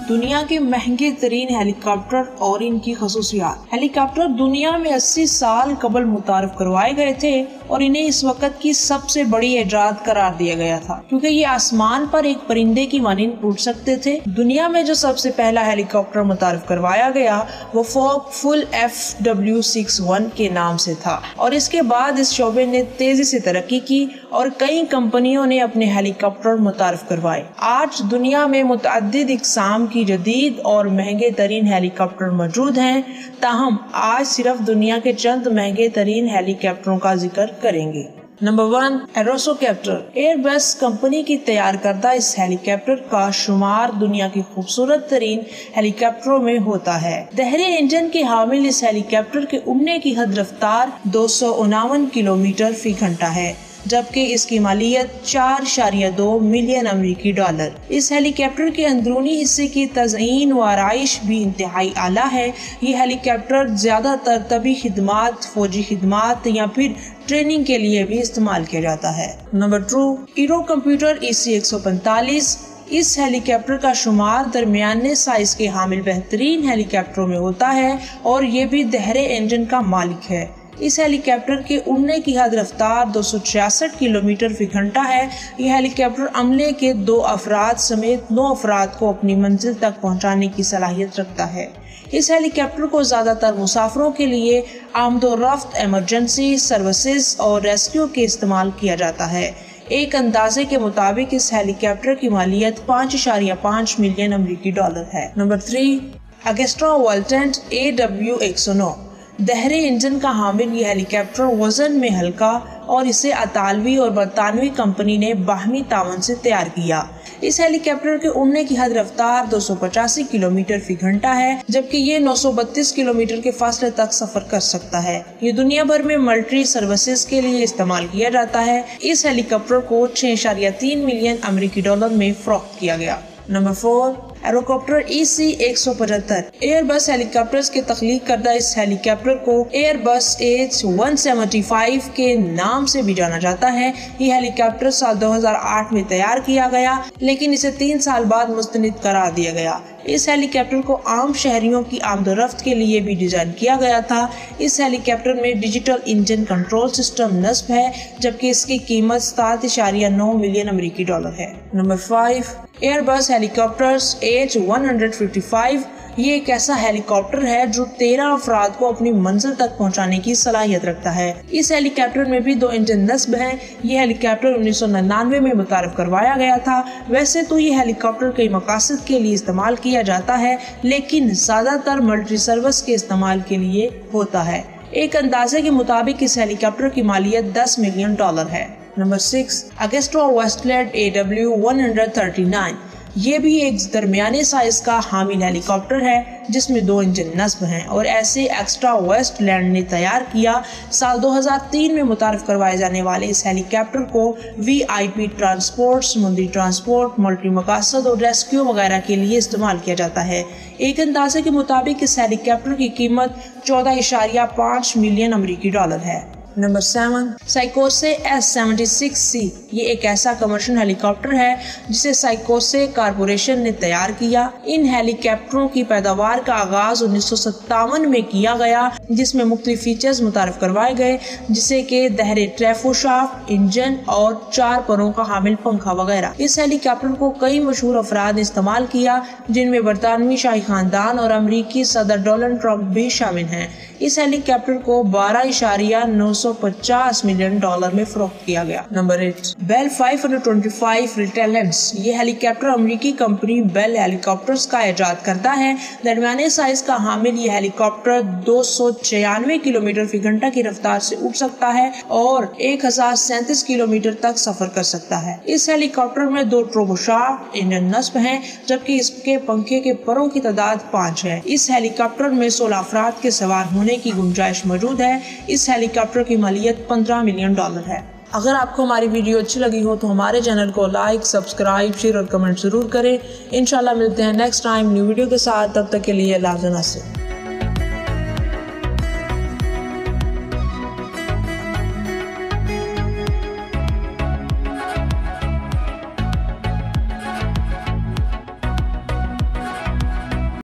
دنیا کے مہنگے ترین ہیلی کاپٹر اور ان کی خصوصیات۔ ہیلی کاپٹر دنیا میں 80 سال قبل متعارف کروائے گئے تھے اور انہیں اس وقت کی سب سے بڑی ایجاد قرار دیا گیا تھا کیونکہ یہ آسمان پر ایک پرندے کی مانند اڑ سکتے تھے۔ دنیا میں جو سب سے پہلا ہیلی کاپٹر متعارف کروایا گیا وہ فوک فل FW61 کے نام سے تھا اور اس کے بعد اس شعبے نے تیزی سے ترقی کی اور کئی کمپنیوں نے اپنے ہیلی کاپٹر متعارف کروائے۔ آج دنیا میں متعدد اقسام کی جدید اور مہنگے ترین ہیلی کاپٹر موجود ہیں، تاہم آج صرف دنیا کے چند مہنگے ترین ہیلی کاپٹروں کا ذکر کریں گے۔ نمبر 1، ایروسو کاپٹر۔ ایئر بس کمپنی کی تیار کردہ اس ہیلی کاپٹر کا شمار دنیا کی خوبصورت ترین ہیلی کاپٹروں میں ہوتا ہے۔ دہرے انجن کے حامل اس ہیلی کاپٹر کے اڑنے کی حد رفتار 259 کلومیٹر فی گھنٹہ ہے، جبکہ اس کی مالیت 4.2 ملین امریکی ڈالر۔ اس ہیلی کاپٹر کے اندرونی حصے کی تزئین و آرائش بھی انتہائی اعلیٰ ہے۔ یہ ہیلی کاپٹر زیادہ تر طبی خدمات، فوجی خدمات یا پھر ٹریننگ کے لیے بھی استعمال کیا جاتا ہے۔ Number 2، arrow computer EC145۔ اس ہیلی کاپٹر کا شمار درمیانے سائز کے حامل بہترین ہیلی کاپٹروں میں ہوتا ہے اور یہ بھی دہرے انجن کا مالک ہے۔ اس ہیلی کاپٹر کے اڑنے کی حد رفتار 266 کلومیٹر فی گھنٹہ ہے۔ یہ ہیلی کاپٹر عملے کے 2 افراد سمیت 9 افراد کو اپنی منزل تک پہنچانے کی صلاحیت رکھتا ہے۔ اس ہیلی کاپٹر کو زیادہ تر مسافروں کے لیے آمد و رفت، ایمرجنسی سروسز اور ریسکیو کے استعمال کیا جاتا ہے۔ ایک اندازے کے مطابق اس ہیلی کاپٹر کی مالیت 5.5 ملین امریکی ڈالر ہے۔ Number 3، اگسٹرا والٹنٹ AW109۔ دہرے انجن کا حامل یہ ہیلی کاپٹر وزن میں ہلکا اور اسے اطالوی اور برطانوی کمپنی نے باہمی تعاون سے تیار کیا۔ اس ہیلی کاپٹر کے اڑنے کی حد رفتار 285 کلومیٹر فی گھنٹہ ہے، جبکہ یہ 932 کلومیٹر کے فاصلے تک سفر کر سکتا ہے۔ یہ دنیا بھر میں ملٹری سروسز کے لیے استعمال کیا جاتا ہے۔ اس ہیلی کاپٹر کو 6.3 ملین امریکی ڈالر میں فروخت کیا گیا۔ Number 4، ایروکاپٹر EC175۔ ایئر بس ہیلی کاپٹرز کے تخلیق کردہ اس ہیلی کاپٹر کو ایئر بس H175 کے نام سے بھی جانا جاتا ہے۔ یہ ہیلی کاپٹر سال 2008 میں تیار کیا گیا، لیکن اسے 3 سال بعد مستند قرار دیا گیا۔ اس ہیلی کاپٹر کو عام شہریوں کی آمد و رفت کے لیے بھی ڈیزائن کیا گیا تھا۔ اس ہیلی کاپٹر میں ڈیجیٹل انجن کنٹرول سسٹم نصب ہے، جبکہ اس کی قیمت 7.9 ملین امریکی ڈالر ہے۔ نمبر 5، ایئر بس ہیلی کاپٹرز H155۔ یہ ایک ایسا ہیلی کاپٹر ہے جو 13 افراد کو اپنی منزل تک پہنچانے کی صلاحیت رکھتا ہے۔ اس ہیلی کاپٹر میں بھی 2 انجن نصب ہیں۔ یہ ہیلی کاپٹر 1999 میں متعارف کروایا گیا تھا۔ ویسے تو یہ ہیلی کاپٹر کئی مقاصد کے لیے استعمال کیا جاتا ہے، لیکن زیادہ تر ملٹری سروس کے استعمال کے لیے ہوتا ہے۔ ایک اندازے کے مطابق اس ہیلی کاپٹر کی مالیت 10 ملین ڈالر ہے۔ Number 6، اگسٹرا ویسٹلینڈ AW139۔ یہ بھی ایک درمیانے سائز کا حامل ہیلی کاپٹر ہے جس میں 2 انجن نصب ہیں اور ایسے ایکسٹرا ویسٹ لینڈ نے تیار کیا۔ سال 2003 میں متعارف کروائے جانے والے اس ہیلی کاپٹر کو VIP ٹرانسپورٹ، سمندری ٹرانسپورٹ، ملٹی مقاصد اور ریسکیو وغیرہ کے لیے استعمال کیا جاتا ہے۔ ایک اندازے کے مطابق اس ہیلی کاپٹر کی قیمت 14.5 ملین امریکی ڈالر ہے۔ Number 7، سائیکوسے S76C۔ یہ ایک ایسا کمرشل ہیلی کاپٹر ہے جسے سائیکوسے کارپوریشن نے تیار کیا۔ ان ہیلی کاپٹروں کی پیداوار کا آغاز 1957 میں کیا گیا، جس میں مختلف فیچرز متعارف کروائے گئے، جیسے کہ دہرے ٹریفو شافٹ، انجن اور 4 پروں کا حامل پنکھا وغیرہ۔ اس ہیلی کاپٹر کو کئی مشہور افراد نے استعمال کیا، جن میں برطانوی شاہی خاندان اور امریکی صدر ڈونلڈ ٹرمپ بھی شامل ہیں۔ اس ہیلی کاپٹر کو 12.950 ملین ڈالر میں فروخت کیا گیا۔ نمبر 8، بیل 525 ریٹیلنٹس۔ یہ ہیلی کاپٹر امریکی کمپنی بیل ہیلی کاپٹرز کا ایجاد کرتا ہے۔ درمیانے سائز کا حامل یہ ہیلی کاپٹر 296 کلومیٹر فی گھنٹہ کی رفتار سے اڑ سکتا ہے اور 1037 کلومیٹر تک سفر کر سکتا ہے۔ اس ہیلی کاپٹر میں 2 ٹروبوشافٹ انجن نصب ہیں، جبکہ اس کے پنکھے کے پروں کی تعداد 5 ہے۔ اس ہیلی کاپٹر میں 16 افراد کے سوار ہونے کی گنجائش موجود ہے۔ اس ہیلی کاپٹر کی مالیت 15 ملین ڈالر ہے۔ اگر آپ کو ہماری ویڈیو اچھی لگی ہو تو ہمارے چینل کو لائک، سبسکرائب، شیئر اور کمنٹ ضرور کریں۔ انشاءاللہ ملتے ہیں نیکسٹ ٹائم نیو ویڈیو کے ساتھ۔ تب تک کے لیے اللہ حافظ۔